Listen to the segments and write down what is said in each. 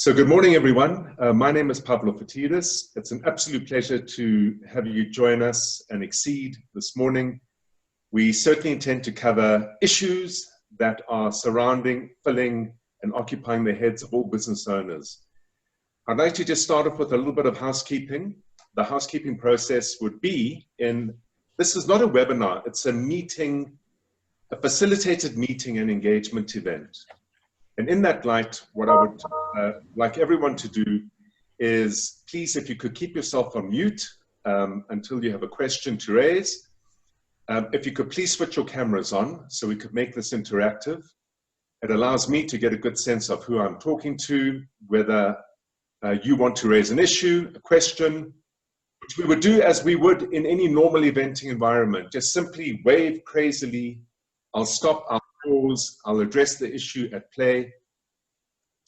So good morning, everyone. My name is Pavlo Phitidis. It's an absolute pleasure to have you join us and Exceed this morning. We certainly intend to cover issues that are surrounding, filling, and occupying the heads of all business owners. I'd like to just start off with a little bit of housekeeping. The housekeeping process would be this is not a webinar, it's a meeting, a facilitated meeting and engagement event. And in that light, what I would like everyone to do is, please, if you could keep yourself on mute until you have a question to raise. If you could please switch your cameras on so we could make this interactive. It allows me to get a good sense of who I'm talking to, whether you want to raise an issue, a question, which we would do as we would in any normal eventing environment. Just simply wave crazily. I'll stop, I'll pause, I'll address the issue at play.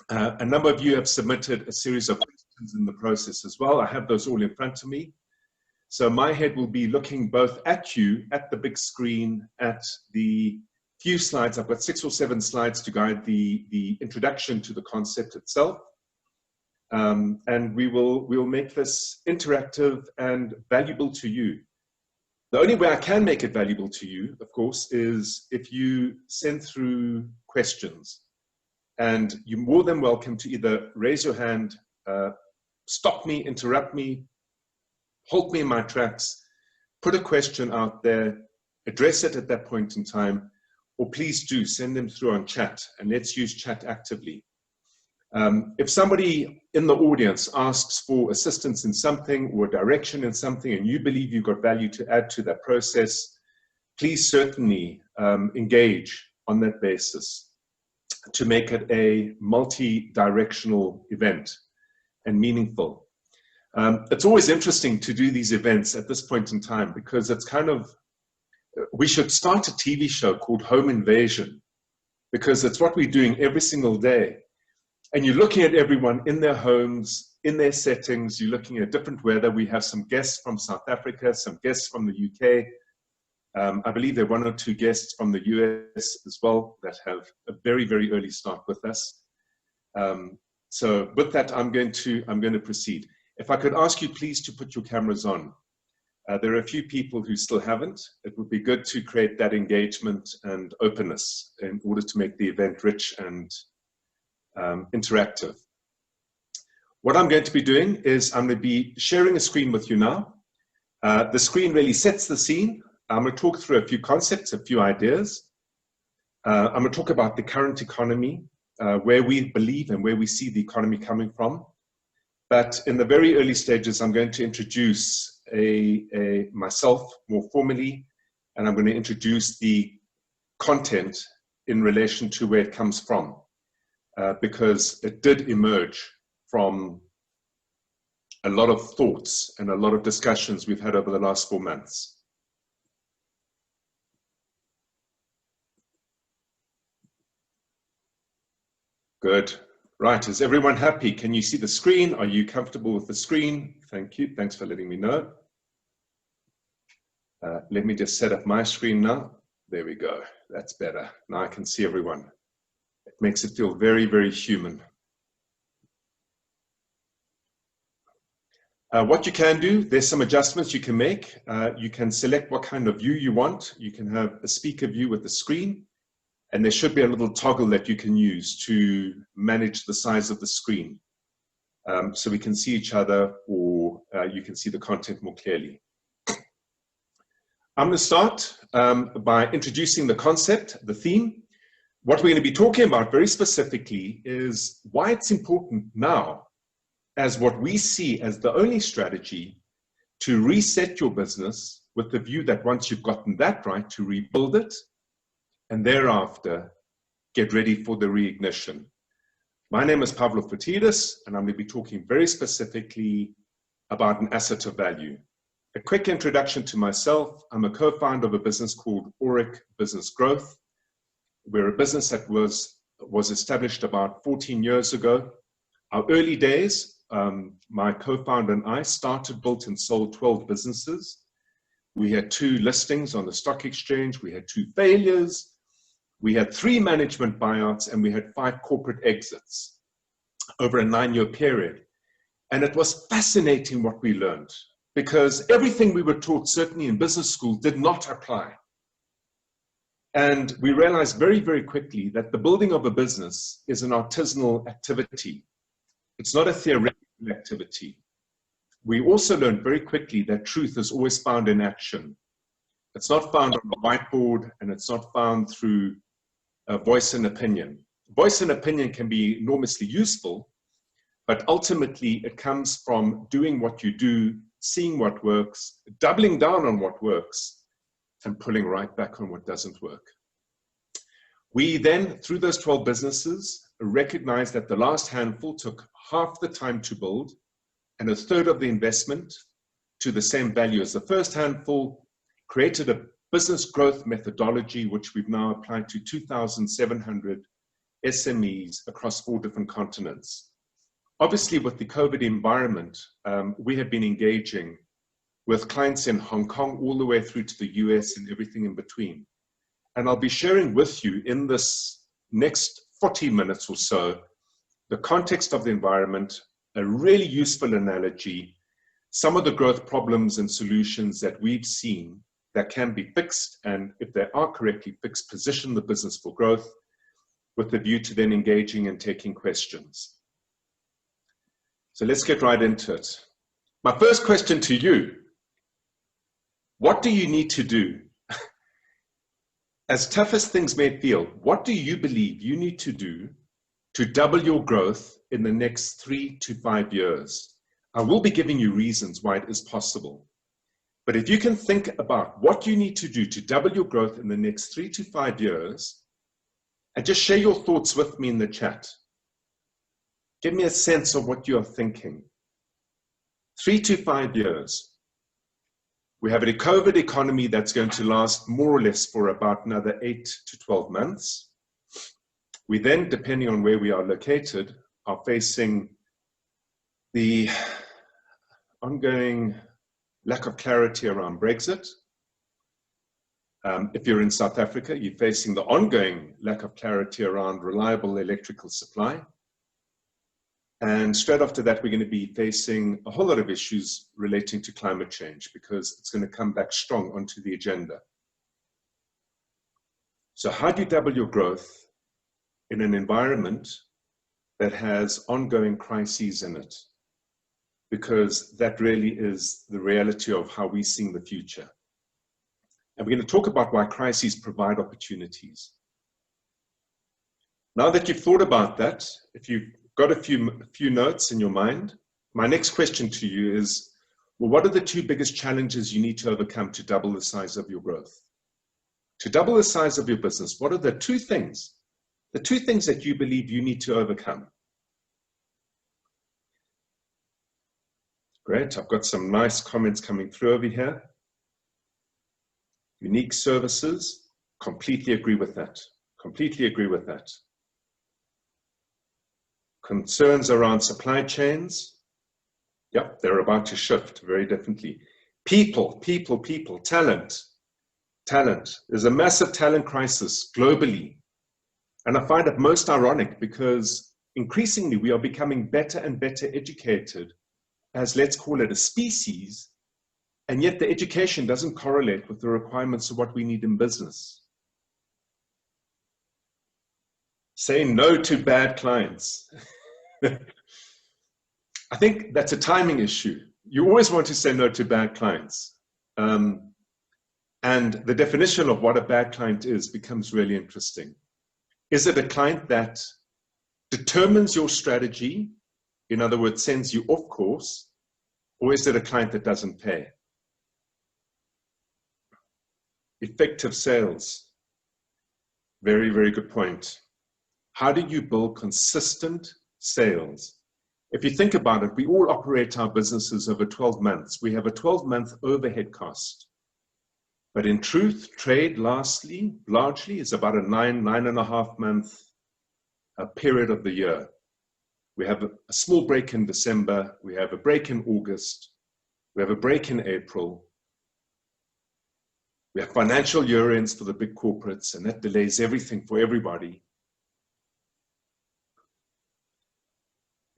A number of you have submitted a series of questions in the process as well. I have those all in front of me. So my head will be looking both at you, at the big screen, at the few slides. I've got 6 or 7 slides to guide the introduction to the concept itself. And we'll make this interactive and valuable to you. The only way I can make it valuable to you, of course, is if you send through questions. And you're more than welcome to either raise your hand, stop me, interrupt me, halt me in my tracks, put a question out there, address it at that point in time, or please do send them through on chat, and let's use chat actively. If somebody in the audience asks for assistance in something or direction in something, and you believe you've got value to add to that process, please certainly engage on that basis to make it a multi-directional event and meaningful. It's always interesting to do these events at this point in time because it's kind of, we should start a TV show called Home Invasion because it's what we're doing every single day. And you're looking at everyone in their homes, in their settings, you're looking at different weather. We have some guests from South Africa, some guests from the UK. I believe there are 1 or 2 guests from the US as well that have a very, very early start with us. So with that, I'm going to proceed. If I could ask you please to put your cameras on. There are a few people who still haven't. It would be good to create that engagement and openness in order to make the event rich and interactive. What I'm going to be doing is I'm going to be sharing a screen with you now. The screen really sets the scene. I'm going to talk through a few concepts, a few ideas. I'm going to talk about the current economy, where we believe and where we see the economy coming from. But in the very early stages, I'm going to introduce myself more formally, and I'm going to introduce the content in relation to where it comes from, because it did emerge from a lot of thoughts and a lot of discussions we've had over the last 4 months. Good. Right. Is everyone happy? Can you see the screen? Are you comfortable with the screen? Thank you. Thanks for letting me know. Let me just set up my screen now. There we go. That's better. Now I can see everyone. It makes it feel very, very human. What you can do, there's some adjustments you can make. You can select what kind of view you want. You can have a speaker view with the screen. And there should be a little toggle that you can use to manage the size of the screen. So we can see each other, or you can see the content more clearly. I'm going to start by introducing the concept, the theme. What we're going to be talking about very specifically is why it's important now, as what we see as the only strategy to reset your business with the view that once you've gotten that right, to rebuild it, and thereafter, get ready for the reignition. My name is Pavlo Phitidis, and I'm going to be talking very specifically about an asset of value. A quick introduction to myself. I'm a co-founder of a business called Aurik Business Growth. We're a business that was established about 14 years ago. Our early days, my co-founder and I started, built, and sold 12 businesses. We had 2 listings on the stock exchange. We had 2 failures. We had 3 management buyouts, and we had 5 corporate exits. over a 9-year period. And it was fascinating what we learned, because everything we were taught, certainly in business school, did not apply. And we realized very, very quickly that the building of a business is an artisanal activity. It's not a theoretical activity. We also learned very quickly that truth is always found in action. It's not found on a whiteboard, and it's not found through a voice and opinion. Voice and opinion can be enormously useful, but ultimately it comes from doing what you do, seeing what works, doubling down on what works, and pulling right back on what doesn't work. We then, through those 12 businesses, recognized that the last handful took half the time to build and a third of the investment to the same value as the first handful, created a business growth methodology, which we've now applied to 2,700 SMEs across 4 different continents. Obviously, with the COVID environment, we have been engaging with clients in Hong Kong all the way through to the US and everything in between. And I'll be sharing with you in this next 40 minutes or so the context of the environment, a really useful analogy, some of the growth problems and solutions that we've seen that can be fixed, and if they are correctly fixed, position the business for growth with the view to then engaging and taking questions. So let's get right into it. My first question to you: what do you need to do? As tough as things may feel, what do you believe you need to do to double your growth in the next 3 to 5 years? I will be giving you reasons why it is possible. But if you can think about what you need to do to double your growth in the next 3 to 5 years, and just share your thoughts with me in the chat. Give me a sense of what you're thinking. 3 to 5 years. We have a COVID economy that's going to last more or less for about another 8 to 12 months. We then, depending on where we are located, are facing the ongoing lack of clarity around Brexit. If you're in South Africa, you're facing the ongoing lack of clarity around reliable electrical supply. And straight after that, we're going to be facing a whole lot of issues relating to climate change, because it's going to come back strong onto the agenda. So how do you double your growth in an environment that has ongoing crises in it? Because that really is the reality of how we see the future. And we're going to talk about why crises provide opportunities. Now that you've thought about that, if you've got a few notes in your mind, my next question to you is, well, what are the 2 biggest challenges you need to overcome to double the size of your growth? To double the size of your business, what are the 2 things? The 2 things that you believe you need to overcome? Great, I've got some nice comments coming through over here. Unique services, completely agree with that. Completely agree with that. Concerns around supply chains, yep, they're about to shift very differently. People, talent. There's a massive talent crisis globally. And I find it most ironic because increasingly we are becoming better and better educated as, let's call it, a species, and yet the education doesn't correlate with the requirements of what we need in business. Say no to bad clients. I think that's a timing issue. You always want to say no to bad clients. And the definition of what a bad client is becomes really interesting. Is it a client that determines your strategy, in other words, sends you off course, or is it a client that doesn't pay? Effective sales. Very, very good point. How do you build consistent sales? If you think about it, we all operate our businesses over 12 months. We have a 12-month overhead cost. But in truth, trade largely is about a 9.5 month period of the year. We have a small break in December. We have a break in August. We have a break in April. We have financial year ends for the big corporates, and that delays everything for everybody.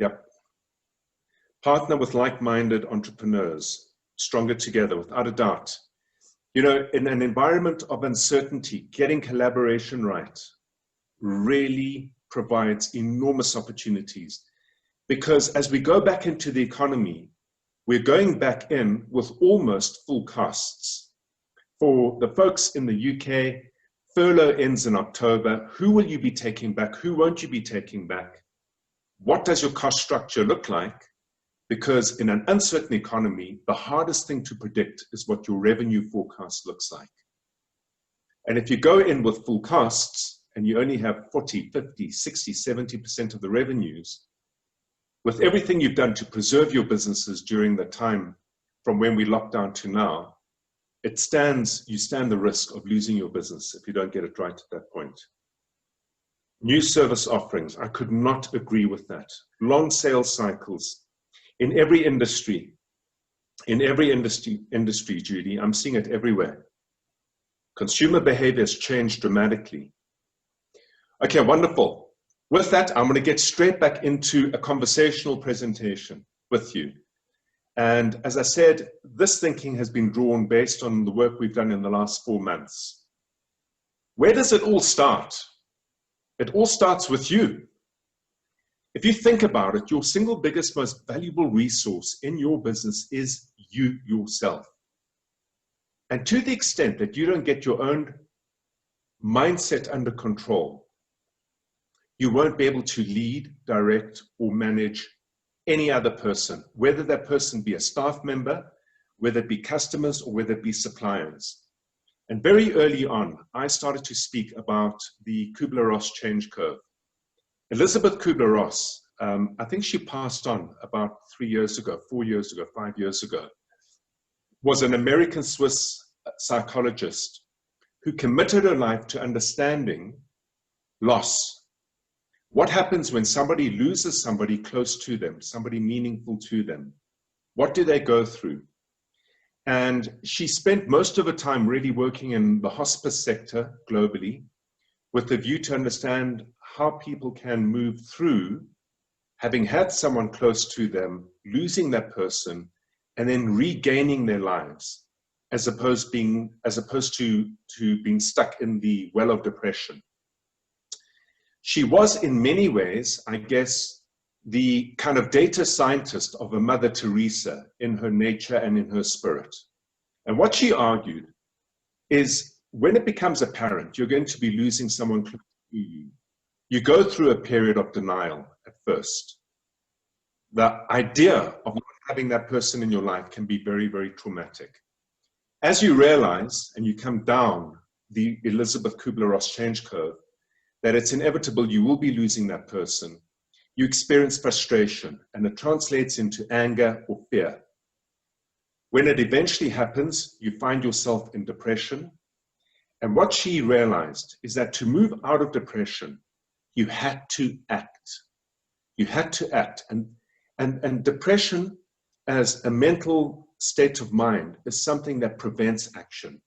Yep. Partner with like-minded entrepreneurs, stronger together, without a doubt. You know, in an environment of uncertainty, getting collaboration right really provides enormous opportunities, because as we go back into the economy, we're going back in with almost full costs. For the folks in the UK, furlough ends in October. Who will you be taking back? Who won't you be taking back? What does your cost structure look like? Because in an uncertain economy, the hardest thing to predict is what your revenue forecast looks like. And if you go in with full costs and you only have 40, 50, 60, 70% of the revenues, with everything you've done to preserve your businesses during the time from when we locked down to now, you stand the risk of losing your business if you don't get it right at that point. New service offerings, I could not agree with that. Long sales cycles in every industry, Judy, I'm seeing it everywhere. Consumer behavior has changed dramatically. Okay, wonderful. With that, I'm going to get straight back into a conversational presentation with you. And as I said, this thinking has been drawn based on the work we've done in the last 4 months. Where does it all start? It all starts with you. If you think about it, your single biggest, most valuable resource in your business is you yourself. And to the extent that you don't get your own mindset under control, you won't be able to lead, direct, or manage any other person, whether that person be a staff member, whether it be customers, or whether it be suppliers. And very early on, I started to speak about the Kubler-Ross change curve. Elizabeth Kubler-Ross, I think she passed on about 3 years ago, 4 years ago, 5 years ago, was an American-Swiss psychologist who committed her life to understanding loss. What happens when somebody loses somebody close to them, somebody meaningful to them? What do they go through? And she spent most of her time really working in the hospice sector globally with the view to understand how people can move through having had someone close to them, losing that person, and then regaining their lives, as opposed to being stuck in the well of depression. She was in many ways, I guess, the kind of data scientist of a Mother Teresa in her nature and in her spirit. And what she argued is when it becomes apparent you're going to be losing someone close to you, you go through a period of denial at first. The idea of not having that person in your life can be very, very traumatic. As you realize, and you come down the Elizabeth Kubler-Ross change curve, that it's inevitable you will be losing that person, you experience frustration, and it translates into anger or fear. When it eventually happens, you find yourself in depression. And what she realized is that to move out of depression, you had to act. You had to act. And depression as a mental state of mind is something that prevents action.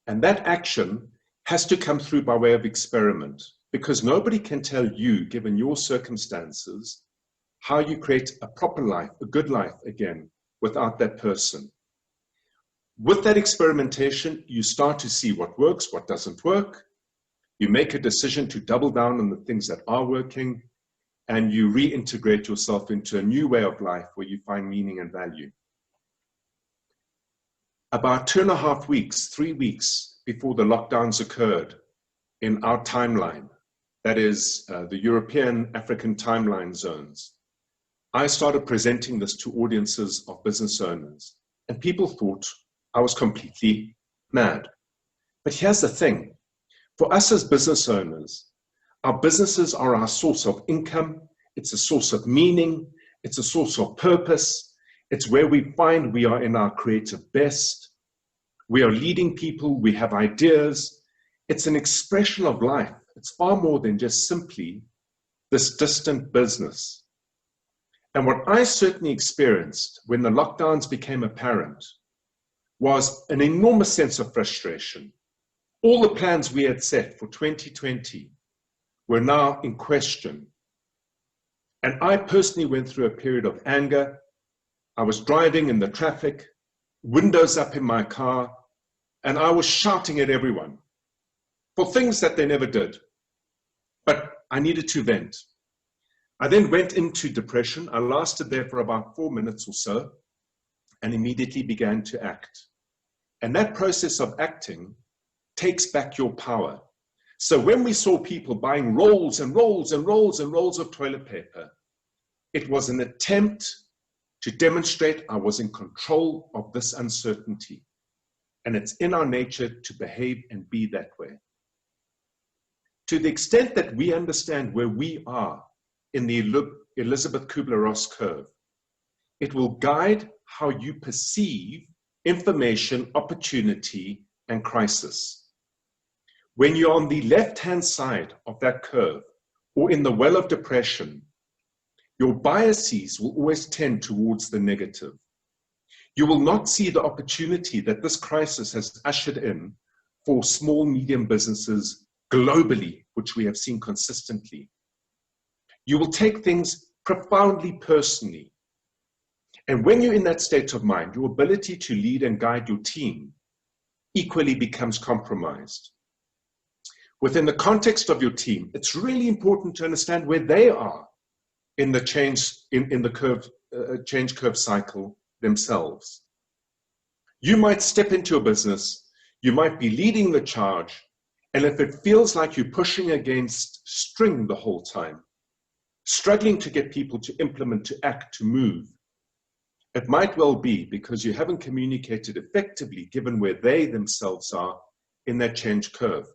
And that action has to come through by way of experiment, because nobody can tell you, given your circumstances, how you create a proper life, a good life again, without that person. With that experimentation, you start to see what works, what doesn't work. You make a decision to double down on the things that are working, and you reintegrate yourself into a new way of life where you find meaning and value. About 2.5 weeks, 3 weeks before the lockdowns occurred in our timeline, that is the European African timeline zones, I started presenting this to audiences of business owners, and people thought I was completely mad. But here's the thing. For us as business owners, our businesses are our source of income. It's a source of meaning. It's a source of purpose. It's where we find we are in our creative best. We are leading people. We have ideas. It's an expression of life. It's far more than just simply this distant business. And what I certainly experienced when the lockdowns became apparent was an enormous sense of frustration. All the plans we had set for 2020 were now in question. And I personally went through a period of anger. I was driving in the traffic, windows up in my car, and I was shouting at everyone for things that they never did. But I needed to vent. I then went into depression. I lasted there for about 4 minutes or so and immediately began to act. And that process of acting takes back your power. So when we saw people buying rolls and rolls and rolls and rolls of toilet paper, it was an attempt to demonstrate I was in control of this uncertainty. And it's in our nature to behave and be that way. To the extent that we understand where we are in the Elizabeth Kubler-Ross curve, it will guide how you perceive information, opportunity, and crisis. When you're on the left-hand side of that curve, or in the well of depression, your biases will always tend towards the negative. You will not see the opportunity that this crisis has ushered in for small, medium businesses globally, which we have seen consistently. You will take things profoundly personally. And when you're in that state of mind, your ability to lead and guide your team equally becomes compromised. Within the context of your team, it's really important to understand where they are in the change curve cycle themselves. You might step into a business, you might be leading the charge, and if it feels like you're pushing against string the whole time, struggling to get people to implement, to act, to move, it might well be because you haven't communicated effectively given where they themselves are in that change curve.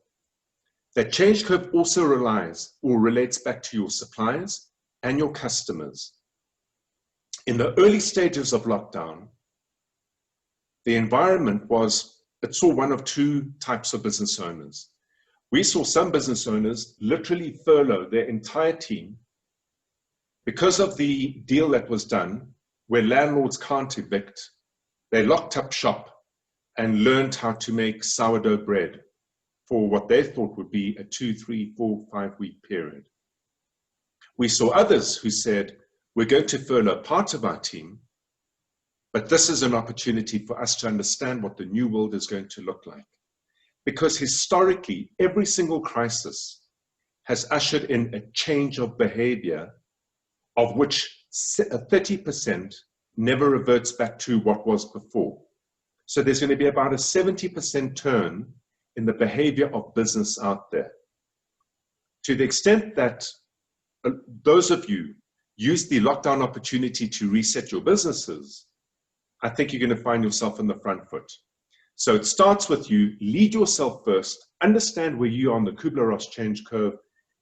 That change curve also relies or relates back to your suppliers and your customers. In the early stages of lockdown, the environment it saw one of two types of business owners. We saw some business owners literally furlough their entire team because of the deal that was done where landlords can't evict. They locked up shop and learned how to make sourdough bread for what they thought would be a 2, 3, 4, 5-week period. We saw others who said, we're going to furlough part of our team, but this is an opportunity for us to understand what the new world is going to look like. Because historically, every single crisis has ushered in a change of behavior, of which 30% never reverts back to what was before. So there's going to be about a 70% turn in the behavior of business out there. To the extent that those of you use the lockdown opportunity to reset your businesses, I think you're going to find yourself on the front foot. So it starts with you, lead yourself first, understand where you are on the Kubler-Ross change curve,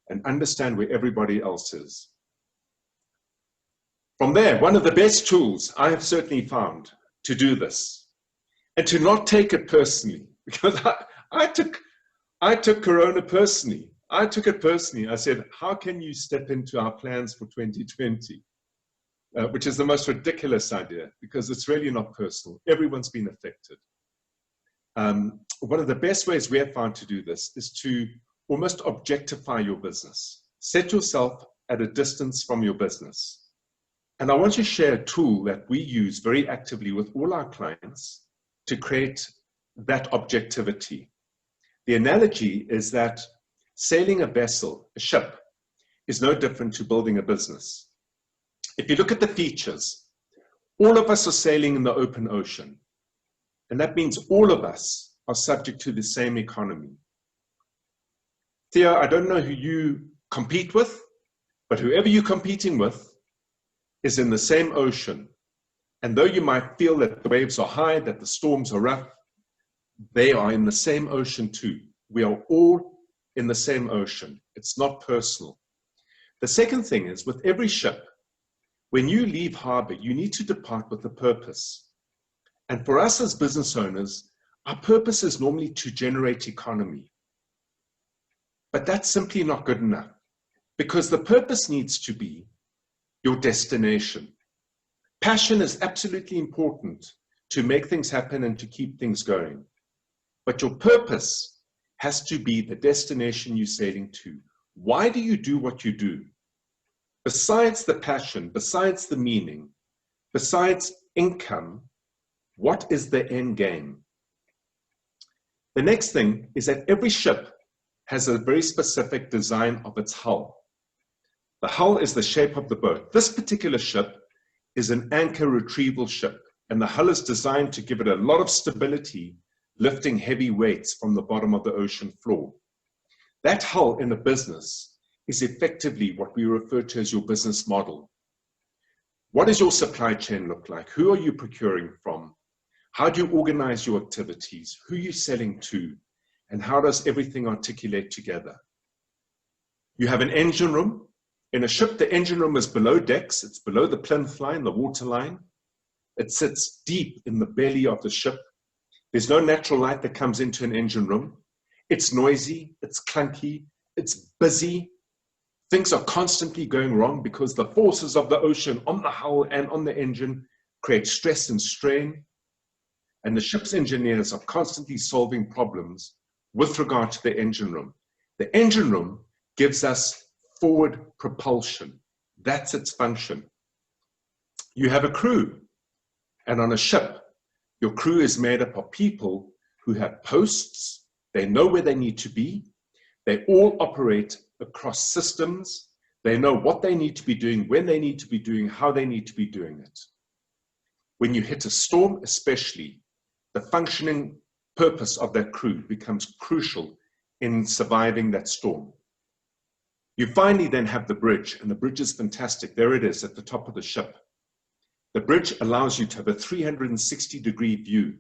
and understand where everybody else is. From there, one of the best tools I have certainly found to do this, and to not take it personally, because I took Corona personally. I took it personally. I said, how can you step into our plans for 2020? Which is the most ridiculous idea, because it's really not personal. Everyone's been affected. One of the best ways we have found to do this is to almost objectify your business. Set yourself at a distance from your business. And I want to share a tool that we use very actively with all our clients to create that objectivity. The analogy is that sailing a vessel, a ship, is no different to building a business. If you look at the features, all of us are sailing in the open ocean. And that means all of us are subject to the same economy. Theo, I don't know who you compete with, but whoever you're competing with is in the same ocean. And though you might feel that the waves are high, that the storms are rough, they are in the same ocean too. We are all in the same ocean. It's not personal. The second thing is, with every ship, when you leave harbor, you need to depart with a purpose. And for us as business owners, our purpose is normally to generate economy. But that's simply not good enough, because the purpose needs to be your destination. Passion is absolutely important to make things happen and to keep things going. But your purpose has to be the destination you're sailing to. Why do you do what you do? Besides the passion, besides the meaning, besides income, what is the end game? The next thing is that every ship has a very specific design of its hull. The hull is the shape of the boat. This particular ship is an anchor retrieval ship, and the hull is designed to give it a lot of stability, lifting heavy weights from the bottom of the ocean floor. That hull in a business is effectively what we refer to as your business model. What does your supply chain look like? Who are you procuring from? How do you organize your activities? Who are you selling to? And how does everything articulate together? You have an engine room. In a ship, the engine room is below decks. It's below the plinth line, the water line. It sits deep in the belly of the ship. There's no natural light that comes into an engine room. It's noisy, it's clunky, it's busy. Things are constantly going wrong because the forces of the ocean on the hull and on the engine create stress and strain. And the ship's engineers are constantly solving problems with regard to the engine room. The engine room gives us forward propulsion. That's its function. You have a crew, and on a ship, your crew is made up of people who have posts. They know where they need to be. They all operate across systems. They know what they need to be doing, when they need to be doing, how they need to be doing it. When you hit a storm, especially, the functioning purpose of that crew becomes crucial in surviving that storm. You finally then have the bridge, and the bridge is fantastic. There it is at the top of the ship. The bridge allows you to have a 360-degree view.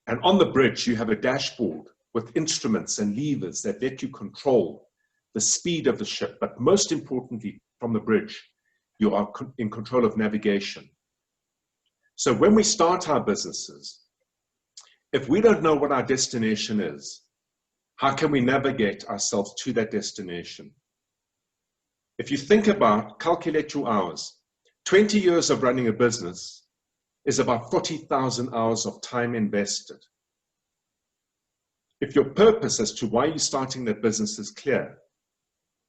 And on the bridge, you have a dashboard with instruments and levers that let you control the speed of the ship. But most importantly, from the bridge, you are in control of navigation. So when we start our businesses, if we don't know what our destination is, how can we navigate ourselves to that destination? If you think about, calculate your hours, 20 years of running a business is about 40,000 hours of time invested. If your purpose as to why you're starting that business is clear,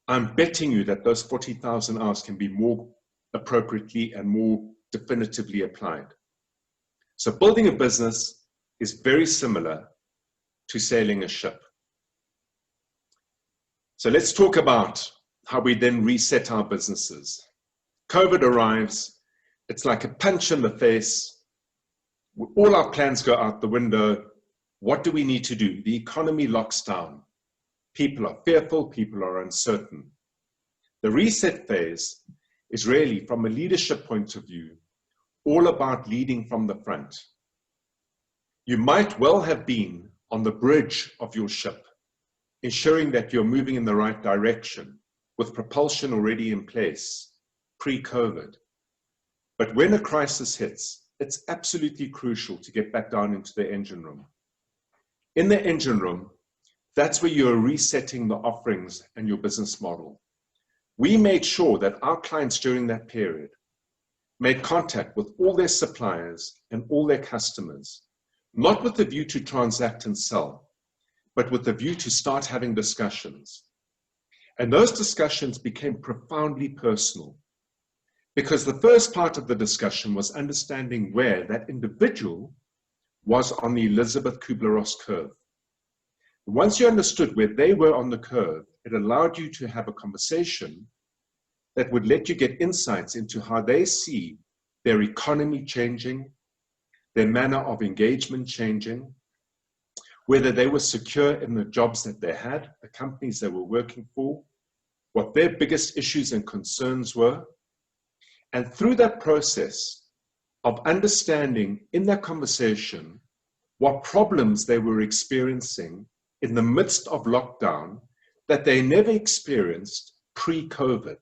I'm betting you that those 40,000 hours can be more appropriately and more definitively applied. So building a business is very similar to sailing a ship. So let's talk about how we then reset our businesses. COVID arrives, it's like a punch in the face. All our plans go out the window. What do we need to do? The economy locks down. People are fearful, people are uncertain. The reset phase is really, from a leadership point of view, all about leading from the front. You might well have been on the bridge of your ship, ensuring that you're moving in the right direction with propulsion already in place pre-COVID. But when a crisis hits, it's absolutely crucial to get back down into the engine room. In the engine room, that's where you're resetting the offerings and your business model. We made sure that our clients during that period made contact with all their suppliers and all their customers, not with the view to transact and sell, but with the view to start having discussions. And those discussions became profoundly personal, because the first part of the discussion was understanding where that individual was on the Elizabeth Kubler-Ross curve. Once you understood where they were on the curve, it allowed you to have a conversation that would let you get insights into how they see their economy changing, their manner of engagement changing, whether they were secure in the jobs that they had, the companies they were working for, what their biggest issues and concerns were. And through that process of understanding in that conversation what problems they were experiencing in the midst of lockdown that they never experienced pre-COVID,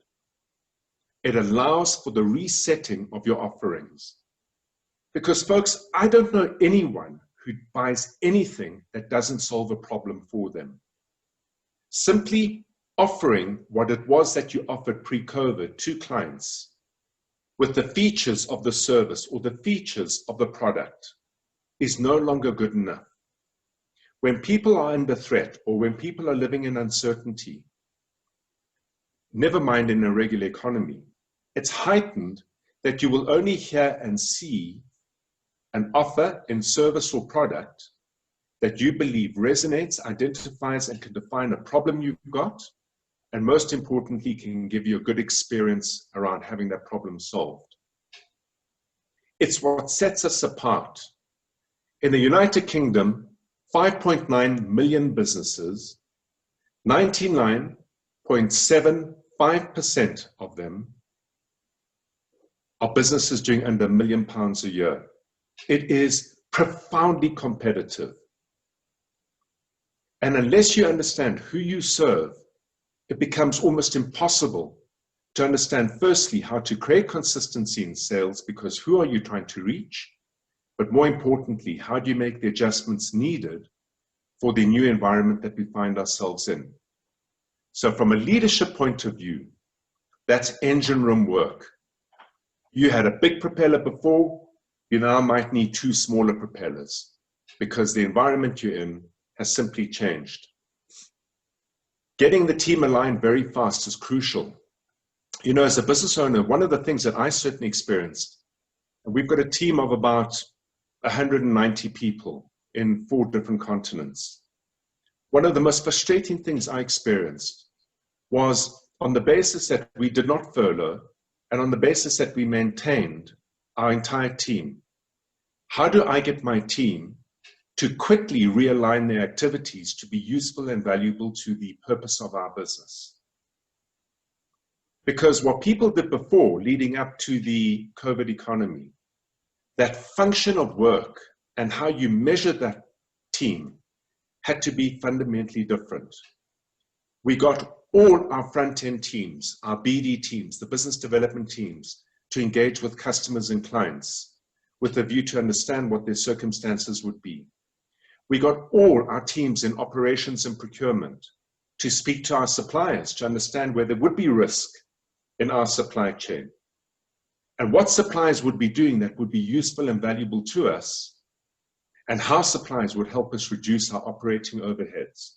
it allows for the resetting of your offerings. Because folks, I don't know anyone who buys anything that doesn't solve a problem for them. Simply offering what it was that you offered pre-COVID to clients with the features of the service or the features of the product is no longer good enough. When people are under threat or when people are living in uncertainty, never mind in a regular economy. It's heightened that you will only hear and see an offer in service or product that you believe resonates, identifies, and can define a problem you've got, and most importantly, can give you a good experience around having that problem solved. It's what sets us apart. In the United Kingdom, 5.9 million businesses, 99.75% of them are businesses doing under £1 million a year. It is profoundly competitive. And unless you understand who you serve, it becomes almost impossible to understand, firstly, how to create consistency in sales, because who are you trying to reach? But more importantly, how do you make the adjustments needed for the new environment that we find ourselves in? So from a leadership point of view, that's engine room work. You had a big propeller before, you now might need 2 smaller propellers because the environment you're in has simply changed. Getting the team aligned very fast is crucial. You know, as a business owner, one of the things that I certainly experienced, and we've got a team of about 190 people in 4 different continents. One of the most frustrating things I experienced was on the basis that we did not furlough and on the basis that we maintained our entire team. How do I get my team to quickly realign their activities to be useful and valuable to the purpose of our business? Because what people did before, leading up to the COVID economy, that function of work and how you measure that team had to be fundamentally different. We got all our front-end teams, our BD teams, the business development teams, to engage with customers and clients with a view to understand what their circumstances would be. We got all our teams in operations and procurement to speak to our suppliers to understand where there would be risk in our supply chain and what suppliers would be doing that would be useful and valuable to us, and how suppliers would help us reduce our operating overheads.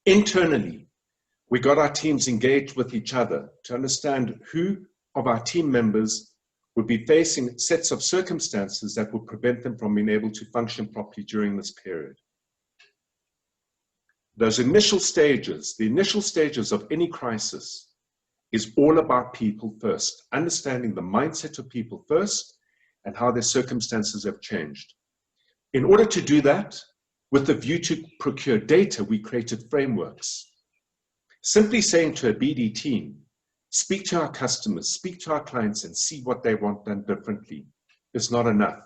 Internally, we got our teams engaged with each other to understand who of our team members would be facing sets of circumstances that would prevent them from being able to function properly during this period. Those initial stages, the initial stages of any crisis, is all about people first, understanding the mindset of people first and how their circumstances have changed. In order to do that, with the view to procure data, we created frameworks. Simply saying to a BD team, speak to our customers, speak to our clients and see what they want done differently is not enough.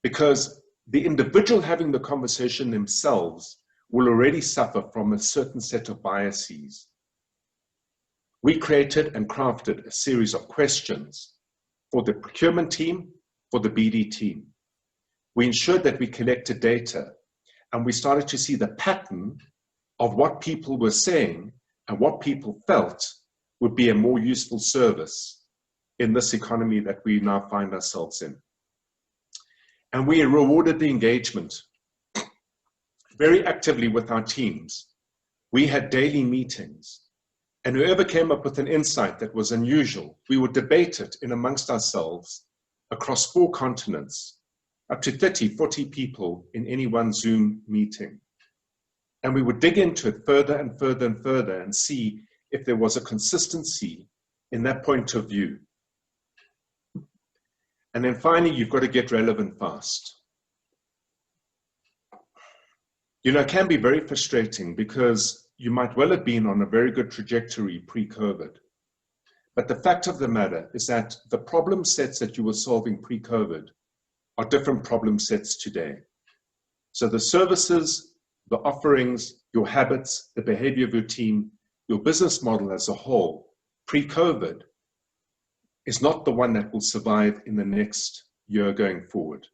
Because the individual having the conversation themselves will already suffer from a certain set of biases. We created and crafted a series of questions for the procurement team, for the BD team. We ensured that we collected data and we started to see the pattern of what people were saying and what people felt would be a more useful service in this economy that we now find ourselves in. And we rewarded the engagement very actively with our teams. We had daily meetings, and whoever came up with an insight that was unusual, we would debate it in amongst ourselves across 4 continents, up to 30, 40 people in any one Zoom meeting. And we would dig into it further and further and further and see if there was a consistency in that point of view. And then finally, you've got to get relevant fast. You know, it can be very frustrating because you might well have been on a very good trajectory pre-COVID. But the fact of the matter is that the problem sets that you were solving pre-COVID are different problem sets today. So the services, the offerings, your habits, the behavior of your team, your business model as a whole, pre-COVID, is not the one that will survive in the next year going forward.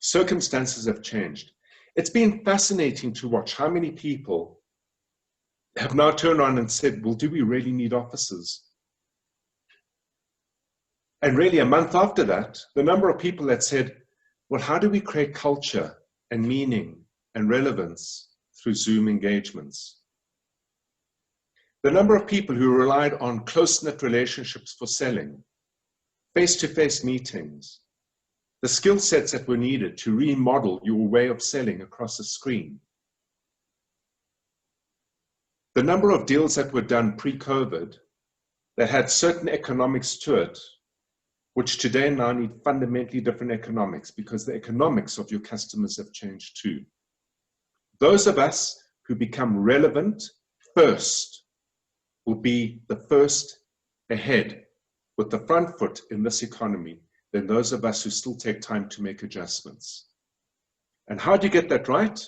Circumstances have changed. It's been fascinating to watch how many people have now turned around and said, well, do we really need offices? And really a month after that, the number of people that said, well, how do we create culture and meaning and relevance through Zoom engagements? The number of people who relied on close-knit relationships for selling, face-to-face meetings, the skill sets that were needed to remodel your way of selling across a screen. The number of deals that were done pre-COVID that had certain economics to it, which today now need fundamentally different economics because the economics of your customers have changed too. Those of us who become relevant first will be the first ahead with the front foot in this economy than those of us who still take time to make adjustments. And how do you get that right?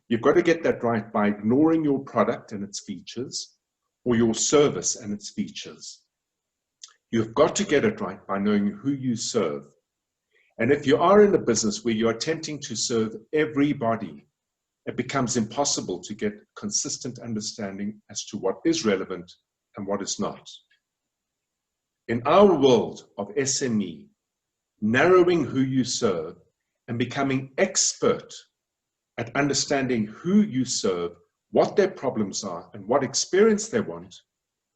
You've got to get that right by ignoring your product and its features or your service and its features. You've got to get it right by knowing who you serve. And if you are in a business where you're attempting to serve everybody, it becomes impossible to get consistent understanding as to what is relevant and what is not. In our world of SME, narrowing who you serve and becoming expert at understanding who you serve, what their problems are, and what experience they want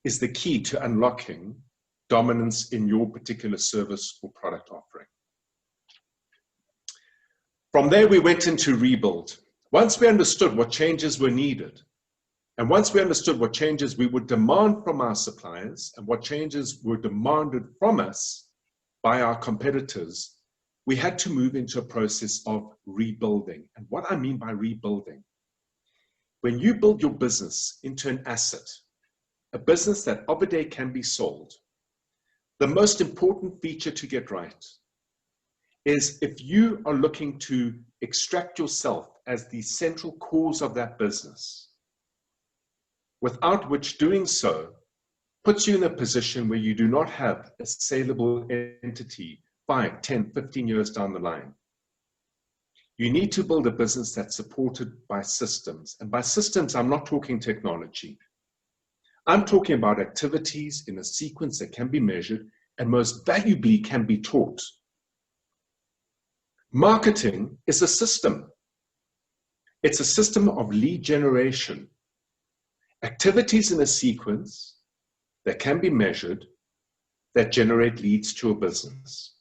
is the key to unlocking dominance in your particular service or product offering. From there, we went into rebuild. Once we understood what changes were needed, and once we understood what changes we would demand from our suppliers and what changes were demanded from us by our competitors, we had to move into a process of rebuilding. And what I mean by rebuilding, when you build your business into an asset, a business that of a day can be sold, the most important feature to get right is if you are looking to extract yourself as the central cause of that business, without which doing so puts you in a position where you do not have a saleable entity 5, 10, 15 years down the line. You need to build a business that's supported by systems. And by systems, I'm not talking technology. I'm talking about activities in a sequence that can be measured and most valuably can be taught. Marketing is a system. It's a system of lead generation. Activities in a sequence that can be measured that generate leads to a business.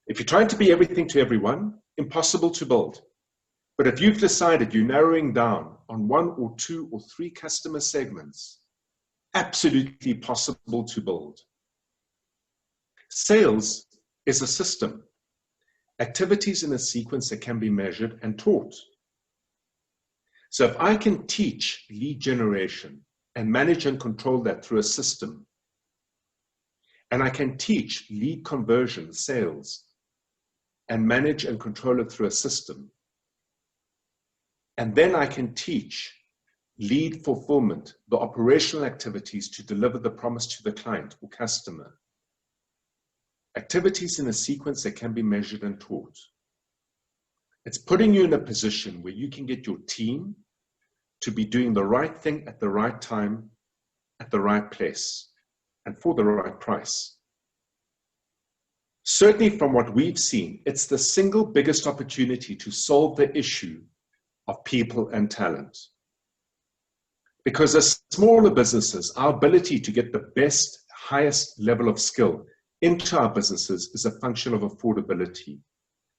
If you're trying to be everything to everyone, impossible to build. But if you've decided you're narrowing down on 1 or 2 or 3 customer segments, absolutely possible to build. Sales is a system. Activities in a sequence that can be measured and taught. So if I can teach lead generation and manage and control that through a system, and I can teach lead conversion, sales, and manage and control it through a system, and then I can teach lead fulfillment, the operational activities to deliver the promise to the client or customer, activities in a sequence that can be measured and taught. It's putting you in a position where you can get your team to be doing the right thing at the right time, at the right place, and for the right price. Certainly from what we've seen, it's the single biggest opportunity to solve the issue of people and talent. Because as smaller businesses, our ability to get the best, highest level of skill into our businesses is a function of affordability.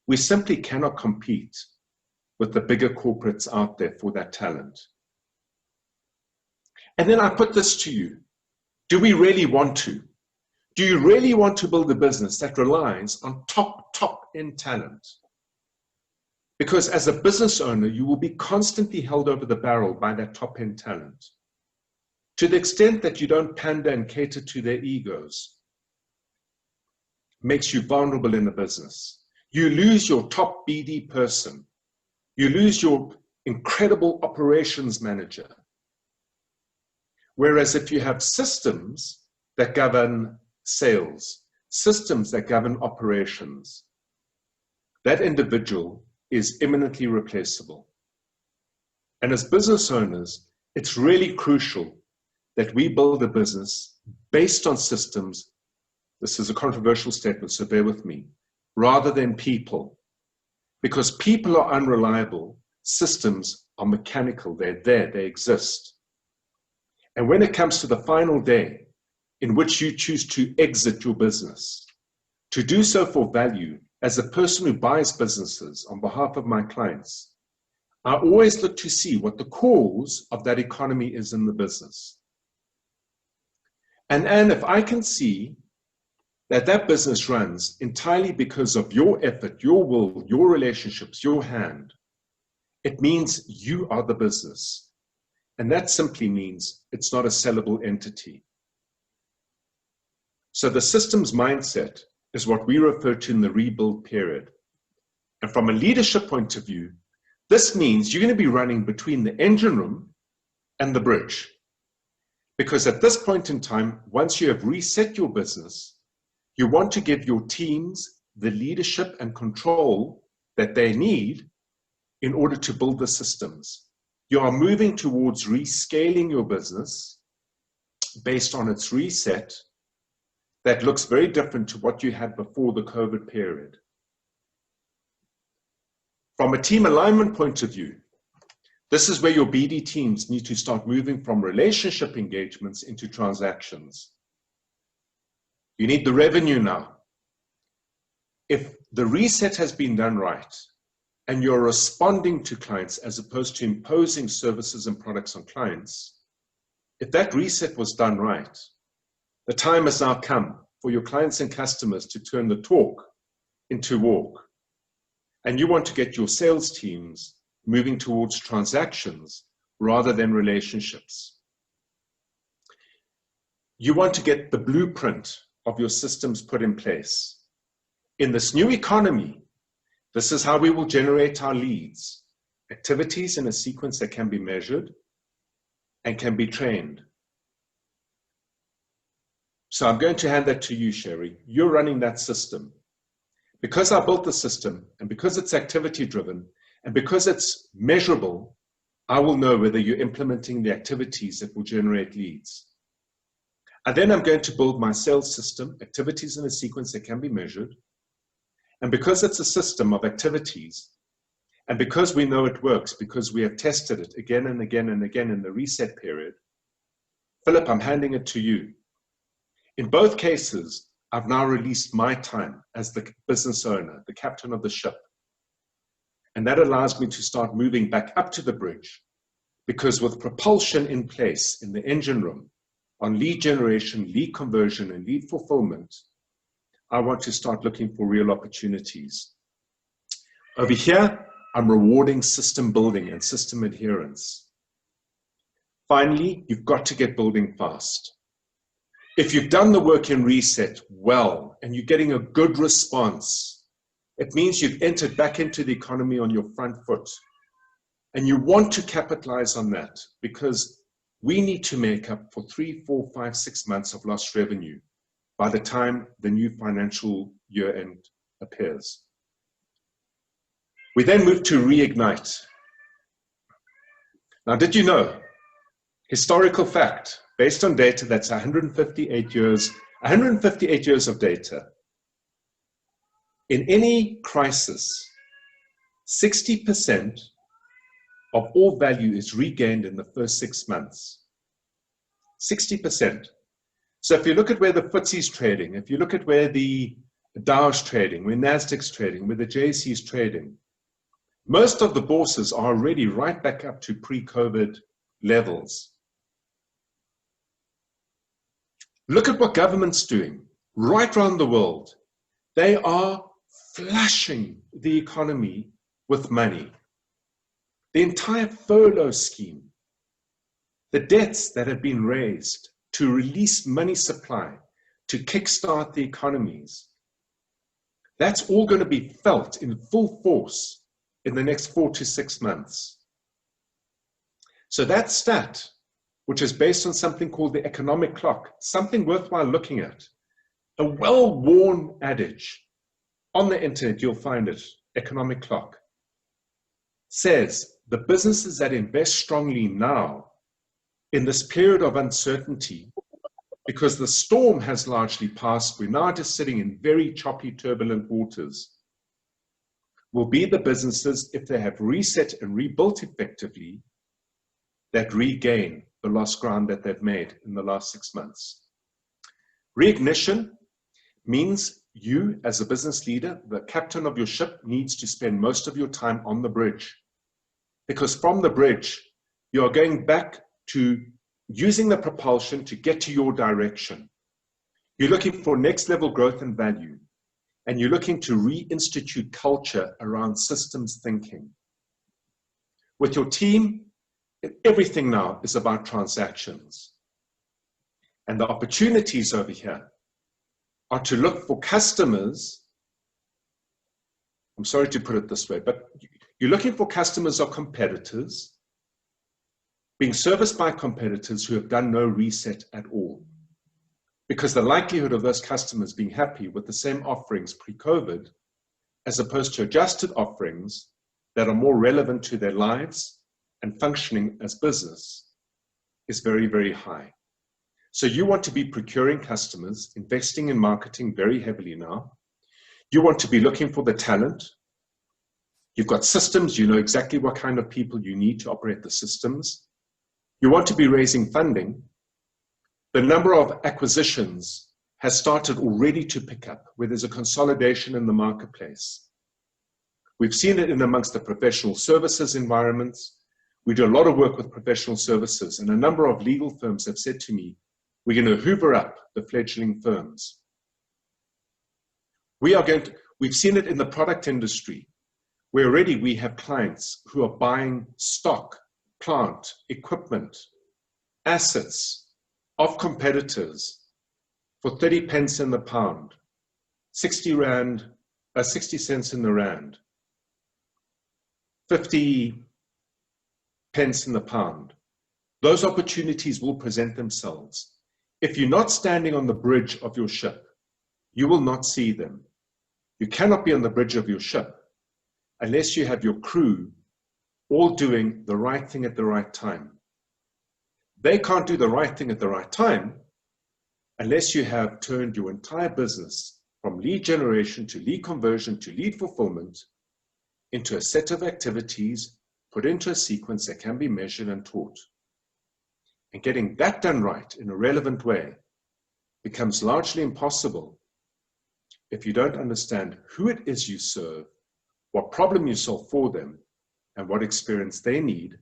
We simply cannot compete with the bigger corporates out there for that talent. And then I put this to you. Do we really want to? Do you really want to build a business that relies on top-end talent? Because as a business owner, you will be constantly held over the barrel by that top-end talent. To the extent that you don't pander and cater to their egos, makes you vulnerable in the business. You lose your top BD person. You lose your incredible operations manager. Whereas if you have systems that govern sales, systems that govern operations, that individual is imminently replaceable. And as business owners, it's really crucial that we build a business based on systems. This is a controversial statement, so bear with me, rather than people. Because people are unreliable, systems are mechanical, they're there, they exist. And when it comes to the final day in which you choose to exit your business, to do so for value, as a person who buys businesses on behalf of my clients, I always look to see what the cause of that economy is in the business. And if I can see that that business runs entirely because of your effort, your will, your relationships, your hand, it means you are the business. And that simply means it's not a sellable entity. So the systems mindset is what we refer to in the rebuild period. And from a leadership point of view, this means you're going to be running between the engine room and the bridge. Because at this point in time, once you have reset your business, you want to give your teams the leadership and control that they need in order to build the systems. You are moving towards rescaling your business based on its reset that looks very different to what you had before the COVID period. From a team alignment point of view, this is where your BD teams need to start moving from relationship engagements into transactions. You need the revenue now. If the reset has been done right, and you're responding to clients as opposed to imposing services and products on clients, if that reset was done right, the time has now come for your clients and customers to turn the talk into walk. And you want to get your sales teams moving towards transactions rather than relationships. You want to get the blueprint of your systems put in place. In this new economy, this is how we will generate our leads, activities in a sequence that can be measured and can be trained. So I'm going to hand that to you, Sherry. You're running that system. Because I built the system, and because it's activity driven, and because it's measurable, I will know whether you're implementing the activities that will generate leads. And then I'm going to build my sales system, activities in a sequence that can be measured. And because it's a system of activities, and because we know it works, because we have tested it again and again and again in the reset period, Philip, I'm handing it to you. In both cases, I've now released my time as the business owner, the captain of the ship. And that allows me to start moving back up to the bridge, because with propulsion in place in the engine room on lead generation, lead conversion, and lead fulfillment, I want to start looking for real opportunities. Over here, I'm rewarding system building and system adherence. Finally, you've got to get building fast. If you've done the work in reset well and you're getting a good response, it means you've entered back into the economy on your front foot. And you want to capitalize on that, because we need to make up for 3, 4, 5, 6 months of lost revenue by the time the new financial year end appears. We then move to Reignite. Now, did you know, historical fact, based on data that's 158 years of data, in any crisis, 60% of all value is regained in the first 6 months. 60%. So if you look at where the FTSE's trading, if you look at where the Dow's trading, where NASDAQ's trading, where the JSE's trading, most of the bourses are already right back up to pre-COVID levels. Look at what government's doing right around the world. They are flushing the economy with money. The entire furlough scheme, the debts that have been raised to release money supply, to kickstart the economies, that's all going to be felt in full force in the next 4 to 6 months. So that stat, which is based on something called the economic clock, something worthwhile looking at, a well-worn adage. On the internet, you'll find it, economic clock, says the businesses that invest strongly now in this period of uncertainty, because the storm has largely passed, we're now just sitting in very choppy, turbulent waters, will be the businesses, if they have reset and rebuilt effectively, that regain the lost ground that they've made in the last 6 months. Reignition means you, as a business leader, the captain of your ship, needs to spend most of your time on the bridge. Because from the bridge, you are going back to using the propulsion to get to your direction. You're looking for next level growth and value, and you're looking to reinstitute culture around systems thinking. With your team, everything now is about transactions. And the opportunities over here are to look for customers. I'm sorry to put it this way, but you're looking for customers or competitors, being serviced by competitors who have done no reset at all. Because the likelihood of those customers being happy with the same offerings pre-COVID, as opposed to adjusted offerings that are more relevant to their lives and functioning as business, is very, very high. So you want to be procuring customers, investing in marketing very heavily now. You want to be looking for the talent. You've got systems, you know exactly what kind of people you need to operate the systems. You want to be raising funding. The number of acquisitions has started already to pick up, where there's a consolidation in the marketplace. We've seen it in amongst the professional services environments. We do a lot of work with professional services, and a number of legal firms have said to me, we're going to hoover up the fledgling firms. We've seen it in the product industry, where already we have clients who are buying stock, plant, equipment, assets of competitors for 30 pence in the pound, 60 cents in the rand, 50 pence in the pound. Those opportunities will present themselves. If you're not standing on the bridge of your ship, you will not see them. You cannot be on the bridge of your ship unless you have your crew all doing the right thing at the right time. They can't do the right thing at the right time unless you have turned your entire business from lead generation to lead conversion to lead fulfillment into a set of activities put into a sequence that can be measured and taught. And getting that done right in a relevant way becomes largely impossible if you don't understand who it is you serve, what problem you solve for them, and what experience they need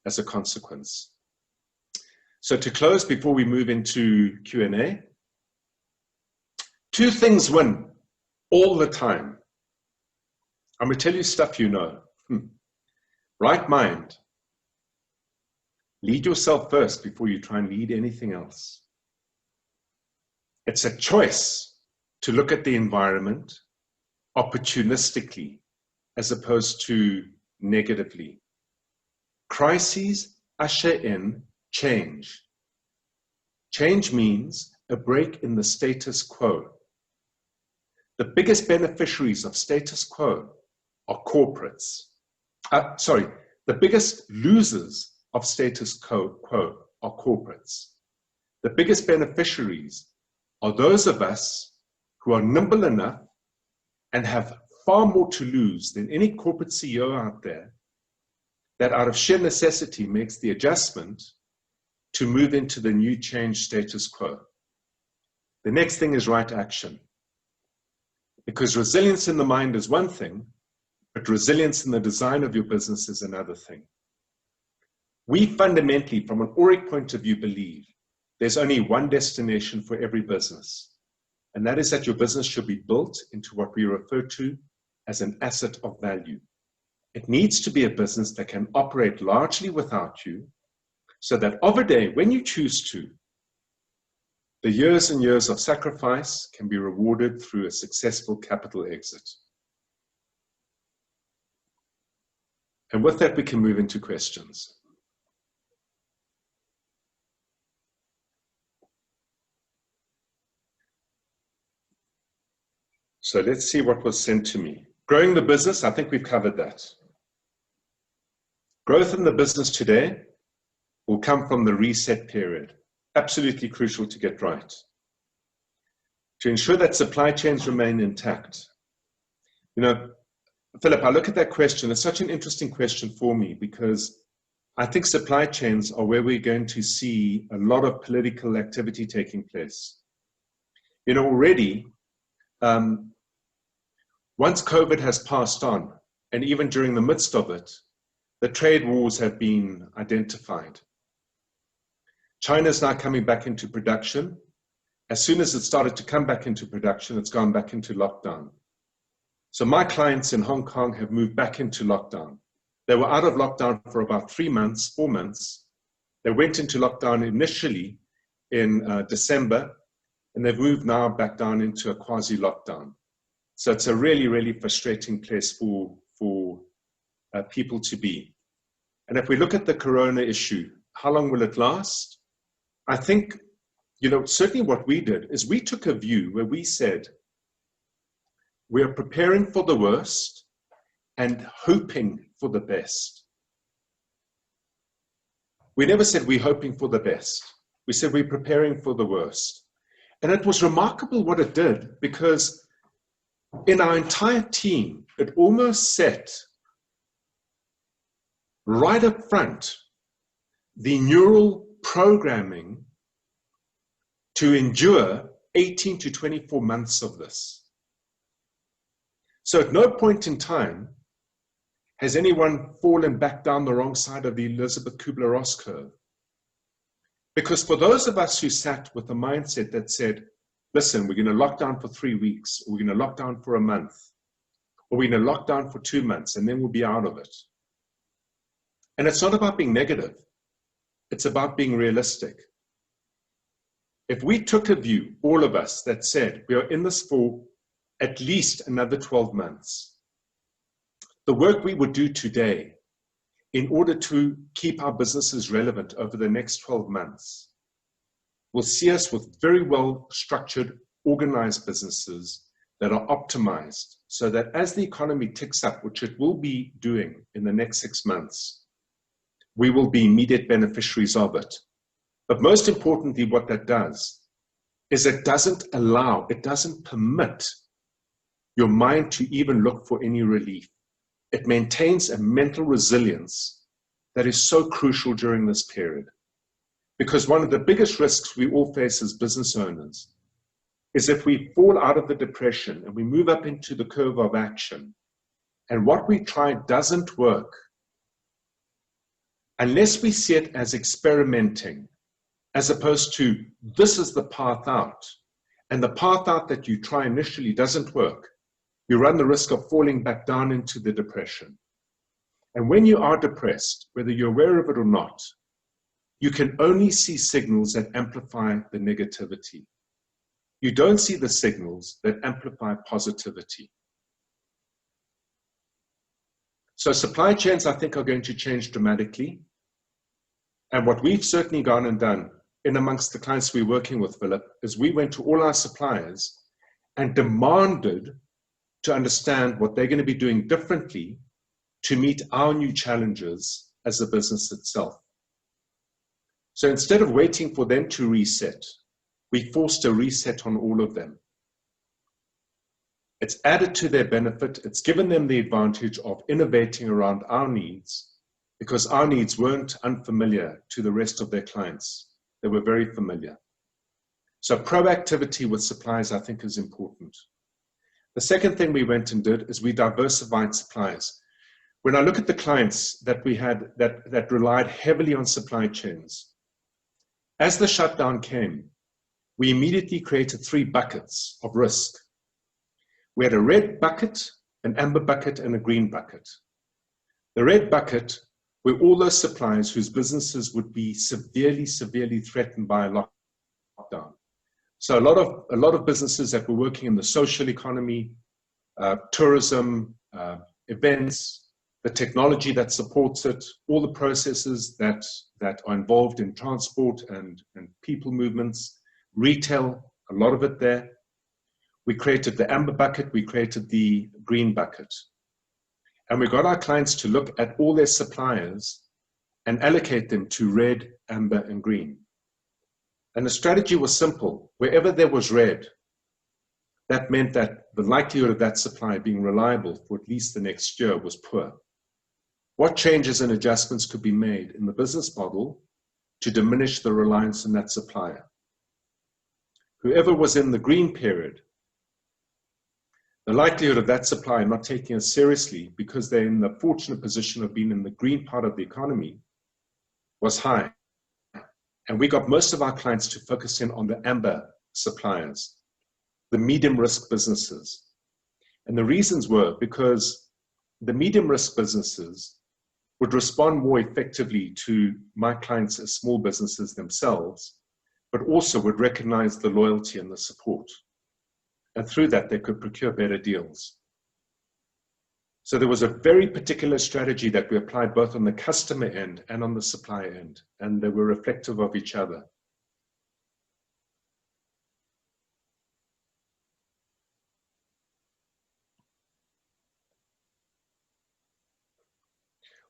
as a consequence. So to close, before we move into Q&A, 2 things win all the time. I'm going to tell you stuff you know. Right mind. Lead yourself first before you try and lead anything else. It's a choice to look at the environment opportunistically as opposed to negatively. Crises usher in change. Change means a break in the status quo. The biggest beneficiaries of status quo are corporates. The biggest losers of status quo are corporates. The biggest beneficiaries are those of us who are nimble enough and have far more to lose than any corporate CEO out there that out of sheer necessity makes the adjustment to move into the new change status quo. The next thing is right action. Because resilience in the mind is one thing, but resilience in the design of your business is another thing. We fundamentally, from an Aurik point of view, believe there's only one destination for every business, and that is that your business should be built into what we refer to as an asset of value. It needs to be a business that can operate largely without you, so that of a day, when you choose to, the years and years of sacrifice can be rewarded through a successful capital exit. And with that, we can move into questions. So let's see what was sent to me. Growing the business, I think we've covered that. Growth in the business today will come from the reset period. Absolutely crucial to get right. To ensure that supply chains remain intact. You know, Philip, I look at that question, it's such an interesting question for me because I think supply chains are where we're going to see a lot of political activity taking place. You know, already, once COVID has passed on, and even during the midst of it, the trade wars have been identified. China is now coming back into production. As soon as it started to come back into production, it's gone back into lockdown. So my clients in Hong Kong have moved back into lockdown. They were out of lockdown for about 3 months, 4 months. They went into lockdown initially in December, and they've moved now back down into a quasi-lockdown. So it's a really, really frustrating place for people to be. And if we look at the corona issue, how long will it last? I think, you know, certainly what we did is we took a view where we said, we're preparing for the worst and hoping for the best. We never said we're hoping for the best. We said we're preparing for the worst. And it was remarkable what it did, because in our entire team, it almost set right up front the neural programming to endure 18 to 24 months of this. So at no point in time has anyone fallen back down the wrong side of the Elizabeth Kubler-Ross curve. Because for those of us who sat with a mindset that said, listen, we're going to lock down for 3 weeks, or we're going to lock down for a month, or we're going to lock down for 2 months, and then we'll be out of it. And it's not about being negative. It's about being realistic. If we took a view, all of us, that said, we are in this for at least another 12 months, the work we would do today in order to keep our businesses relevant over the next 12 months will see us with very well structured, organized businesses that are optimized, so that as the economy ticks up, which it will be doing in the next 6 months, we will be immediate beneficiaries of it. But most importantly, what that does is it doesn't permit your mind to even look for any relief. It maintains a mental resilience that is so crucial during this period. Because one of the biggest risks we all face as business owners is if we fall out of the depression and we move up into the curve of action, and what we try doesn't work, unless we see it as experimenting, as opposed to this is the path out, and the path out that you try initially doesn't work, you run the risk of falling back down into the depression. And when you are depressed, whether you're aware of it or not, you can only see signals that amplify the negativity. You don't see the signals that amplify positivity. So supply chains, I think, are going to change dramatically. And what we've certainly gone and done in amongst the clients we're working with, Philip, is we went to all our suppliers and demanded to understand what they're going to be doing differently to meet our new challenges as a business itself. So instead of waiting for them to reset, we forced a reset on all of them. It's added to their benefit. It's given them the advantage of innovating around our needs, because our needs weren't unfamiliar to the rest of their clients. They were very familiar. So proactivity with suppliers, I think, is important. The second thing we went and did is we diversified suppliers. When I look at the clients that we had that relied heavily on supply chains, as the shutdown came, we immediately created 3 buckets of risk. We had a red bucket, an amber bucket, and a green bucket. The red bucket were all those suppliers whose businesses would be severely, severely threatened by a lockdown. So a lot of businesses that were working in the social economy, tourism, events, the technology that supports it, all the processes that are involved in transport and people movements, retail, a lot of it there. We created the amber bucket, we created the green bucket. And we got our clients to look at all their suppliers and allocate them to red, amber, and green. And the strategy was simple. Wherever there was red, that meant that the likelihood of that supply being reliable for at least the next year was poor. What changes and adjustments could be made in the business model to diminish the reliance on that supplier? Whoever was in the green period, the likelihood of that supplier not taking us seriously because they're in the fortunate position of being in the green part of the economy was high. And we got most of our clients to focus in on the amber suppliers, the medium risk businesses. And the reasons were because the medium risk businesses would respond more effectively to my clients as small businesses themselves, but also would recognize the loyalty and the support. And through that, they could procure better deals. So there was a very particular strategy that we applied both on the customer end and on the supplier end, and they were reflective of each other.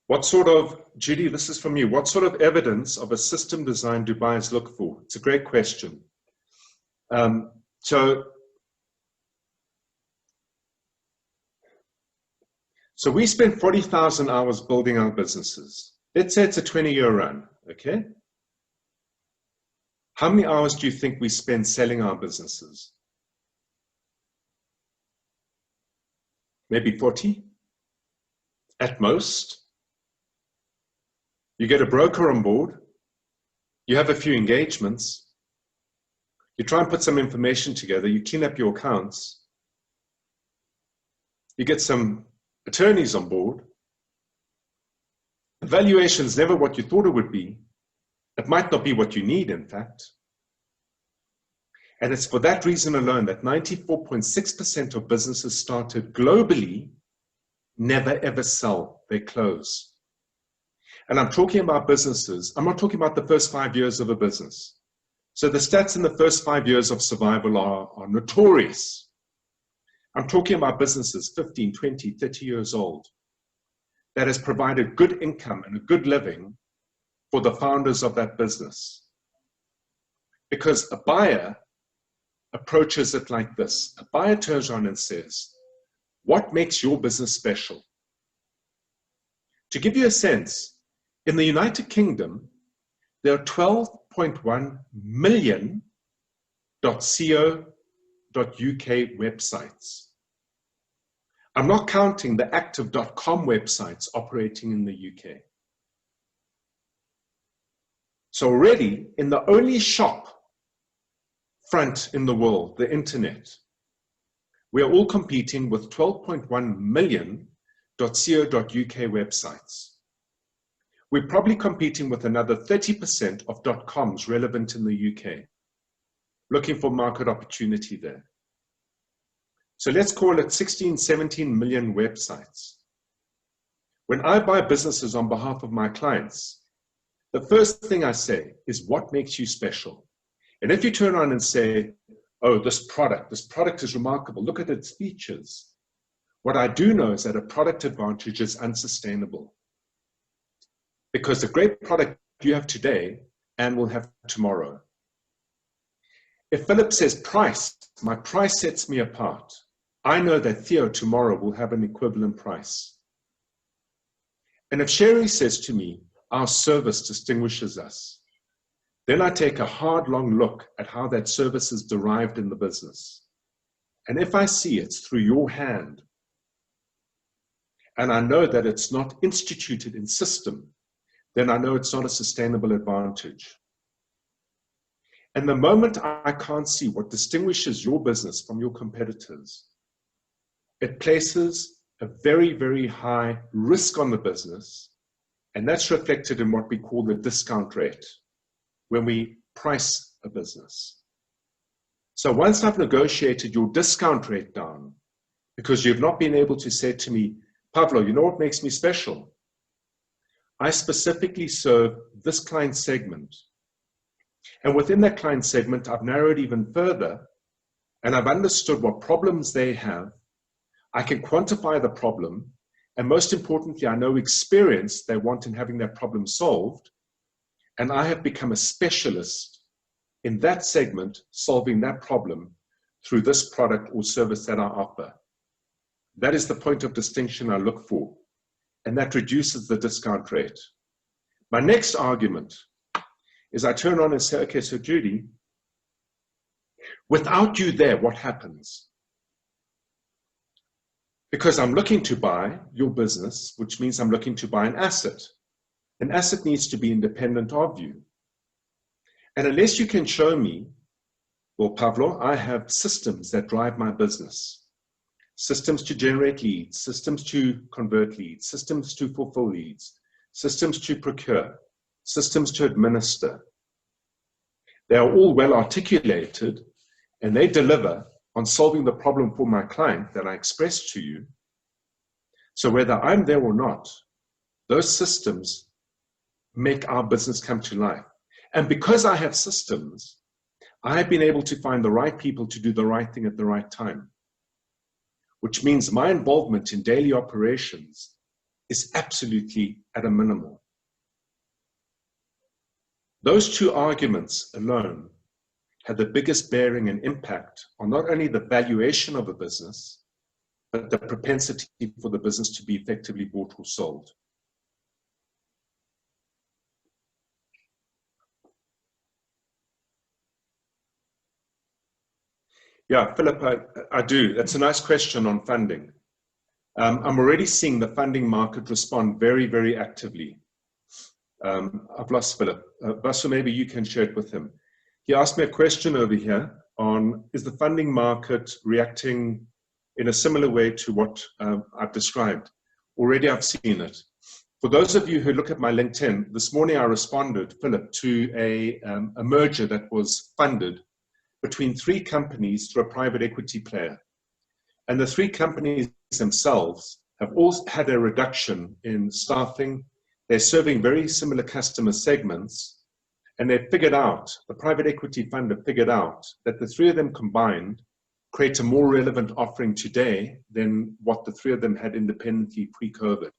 What sort of, Judy, this is from you, what sort of evidence of a system design do buyers look for? It's a great question. So we spent 40,000 hours building our businesses. Let's say it's a 20-year run, okay? How many hours do you think we spend selling our businesses? Maybe 40 at most. You get a broker on board, you have a few engagements, you try and put some information together, you clean up your accounts, you get some attorneys on board. The valuation is never what you thought it would be. It might not be what you need, in fact. And it's for that reason alone that 94.6% of businesses started globally never ever sell, they close. And I'm talking about businesses, I'm not talking about the first 5 years of a business. So the stats in the first 5 years of survival are notorious. I'm talking about businesses 15, 20, 30 years old that has provided good income and a good living for the founders of that business. Because a buyer approaches it like this. A buyer turns around and says, what makes your business special? To give you a sense, in the United Kingdom, there are 12.1 million .co.uk websites. I'm not counting the active .com websites operating in the UK. So already in the only shop front in the world, the internet, we are all competing with 12.1 million .co.uk websites. We're probably competing with another 30% of .coms relevant in the UK, looking for market opportunity there. So let's call it 16, 17 million websites. When I buy businesses on behalf of my clients, the first thing I say is, what makes you special? And if you turn around and say, oh, this product is remarkable, look at its features. What I do know is that a product advantage is unsustainable. Because the great product you have today and will have tomorrow. If Philip says price, my price sets me apart. I know that Theo tomorrow will have an equivalent price. And if Sherry says to me, our service distinguishes us, then I take a hard, long look at how that service is derived in the business. And if I see it's through your hand, and I know that it's not instituted in system, then I know it's not a sustainable advantage. And the moment I can't see what distinguishes your business from your competitors, it places a very, very high risk on the business, and that's reflected in what we call the discount rate when we price a business. So once I've negotiated your discount rate down, because you've not been able to say to me, Pavlo, you know what makes me special? I specifically serve this client segment. And within that client segment, I've narrowed even further, and I've understood what problems they have. I can quantify the problem, and most importantly, I know experience they want in having that problem solved, and I have become a specialist in that segment, solving that problem through this product or service that I offer. That is the point of distinction I look for. and that reduces the discount rate. My next argument is I turn on and say, okay, so Judy, without you there, what happens? Because I'm looking to buy your business, which means I'm looking to buy an asset. An asset needs to be independent of you. And unless you can show me, well, Pavlo, I have systems that drive my business. Systems to generate leads, systems to convert leads, systems to fulfill leads, systems to procure, systems to administer. They are all well articulated and they deliver on solving the problem for my client that I expressed to you. So whether I'm there or not, those systems make our business come to life. And because I have systems, I've been able to find the right people to do the right thing at the right time, which means my involvement in daily operations is absolutely at a minimal. Those two arguments alone have the biggest bearing and impact on not only the valuation of a business, but the propensity for the business to be effectively bought or sold. Yeah, Philip, I do. That's a nice question on funding. I'm already seeing the funding market respond very, very actively. I've lost Philip. Basu, maybe you can share it with him. He asked me a question over here on, is the funding market reacting in a similar way to what I've described? Already I've seen it. For those of you who look at my LinkedIn, this morning I responded, Philip, to a merger that was funded between 3 companies through a private equity player. And the 3 companies themselves have all had a reduction in staffing. They're serving very similar customer segments. And they've figured out, the private equity fund have figured out that the 3 of them combined create a more relevant offering today than what the 3 of them had independently pre-COVID.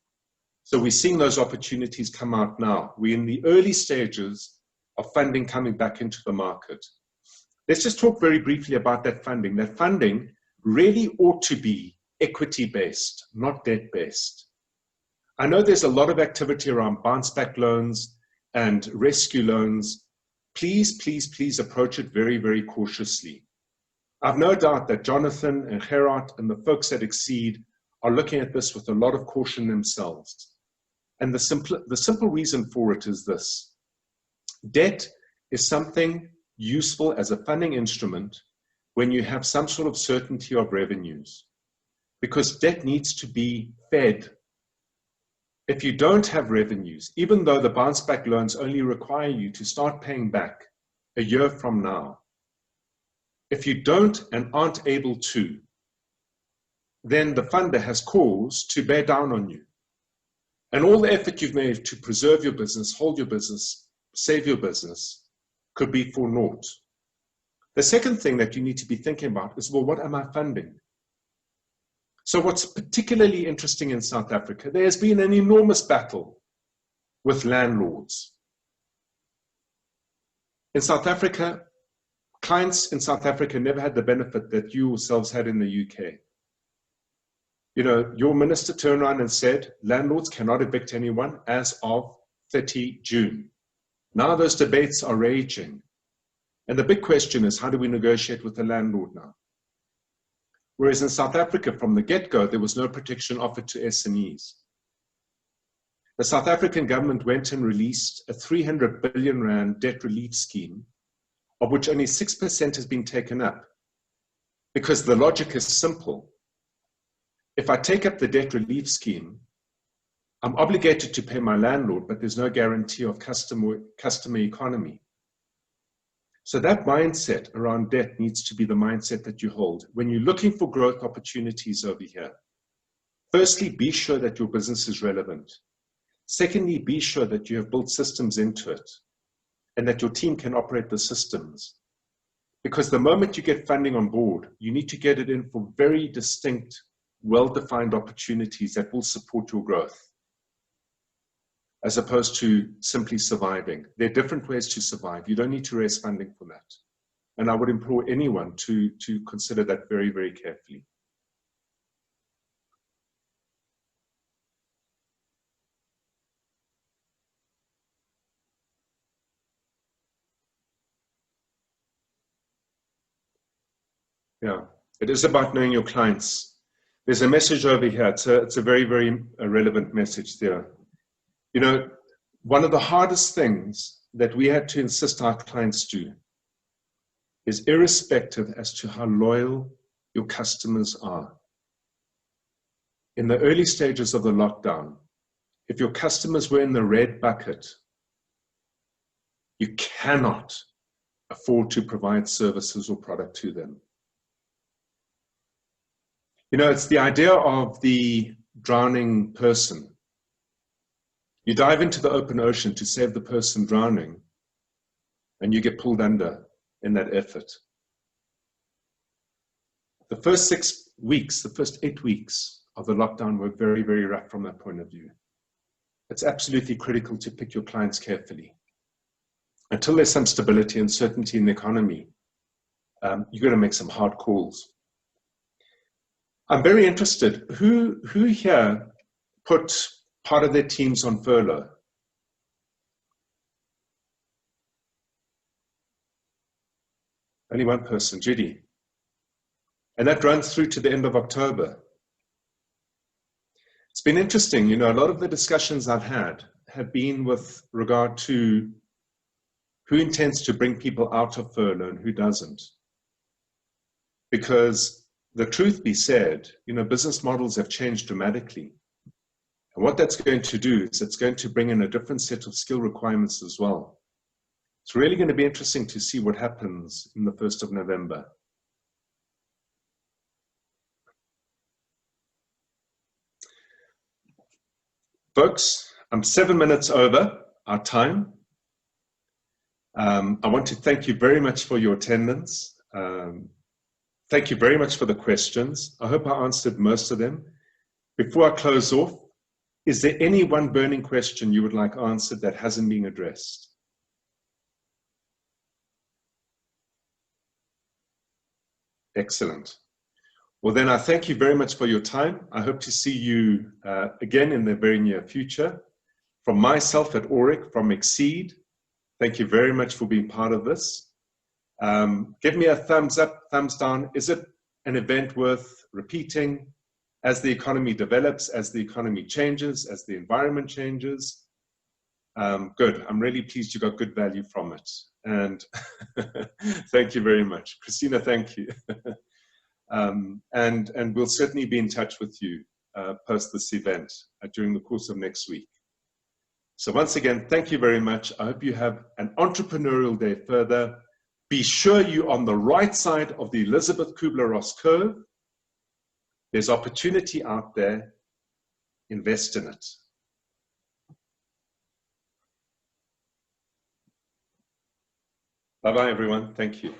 So we're seeing those opportunities come out now. We're in the early stages of funding coming back into the market. Let's just talk very briefly about that funding. That funding really ought to be equity-based, not debt-based. I know there's a lot of activity around bounce-back loans and rescue loans. Please, please, please approach it very, very cautiously. I've no doubt that Jonathan and Gerard and the folks at Exceed are looking at this with a lot of caution themselves. And the simple reason for it is this. Debt is something useful as a funding instrument when you have some sort of certainty of revenues, because debt needs to be fed. If you don't have revenues, even though the bounce back loans only require you to start paying back a year from now, if you don't and aren't able to, then the funder has cause to bear down on you. And all the effort you've made to preserve your business, hold your business, save your business, could be for naught. The second thing that you need to be thinking about is, well, what am I funding? So what's particularly interesting in South Africa, there's been an enormous battle with landlords. In South Africa, clients in South Africa never had the benefit that you yourselves had in the UK. You know, your minister turned around and said, landlords cannot evict anyone as of 30 June. Now those debates are raging. And the big question is, how do we negotiate with the landlord now? Whereas in South Africa, from the get-go, there was no protection offered to SMEs. The South African government went and released a 300 billion rand debt relief scheme, of which only 6% has been taken up. Because the logic is simple. If I take up the debt relief scheme, I'm obligated to pay my landlord, but there's no guarantee of customer economy. So that mindset around debt needs to be the mindset that you hold when you're looking for growth opportunities over here. Firstly, be sure that your business is relevant. Secondly, be sure that you have built systems into it and that your team can operate the systems. Because the moment you get funding on board, you need to get it in for very distinct, well-defined opportunities that will support your growth, as opposed to simply surviving. There are different ways to survive. You don't need to raise funding for that. And I would implore anyone to consider that very, very carefully. Yeah, it is about knowing your clients. There's a message over here. It's a very, very relevant message there. You know, one of the hardest things that we had to insist our clients do is irrespective as to how loyal your customers are. In the early stages of the lockdown, if your customers were in the red bucket, you cannot afford to provide services or product to them. You know, it's the idea of the drowning person. You dive into the open ocean to save the person drowning, and you get pulled under in that effort. The first 6 weeks, the first 8 weeks of the lockdown were very, very rough from that point of view. It's absolutely critical to pick your clients carefully. Until there's some stability and certainty in the economy, you're going to make some hard calls. I'm very interested, who here put part of their teams on furlough? Only one person, Judy. And that runs through to the end of October. It's been interesting, you know, a lot of the discussions I've had have been with regard to who intends to bring people out of furlough and who doesn't. Because the truth be said, you know, business models have changed dramatically. And what that's going to do is it's going to bring in a different set of skill requirements as well. It's really going to be interesting to see what happens in the 1st of November. Folks, I'm 7 minutes over our time. I want to thank you very much for your attendance. Thank you very much for the questions. I hope I answered most of them. Before I close off, is there any one burning question you would like answered that hasn't been addressed? Excellent. Well, then I thank you very much for your time. I hope to see you again in the very near future. From myself at Aurik, from Exceed, thank you very much for being part of this. Give me a thumbs up, thumbs down. Is it an event worth repeating as the economy develops, as the economy changes, as the environment changes? Good. I'm really pleased you got good value from it. And thank you very much. Christina, thank you. And we'll certainly be in touch with you post this event during the course of next week. So once again, thank you very much. I hope you have an entrepreneurial day further. Be sure you're on the right side of the Elizabeth Kubler-Ross curve. There's opportunity out there. Invest in it. Bye-bye, everyone. Thank you.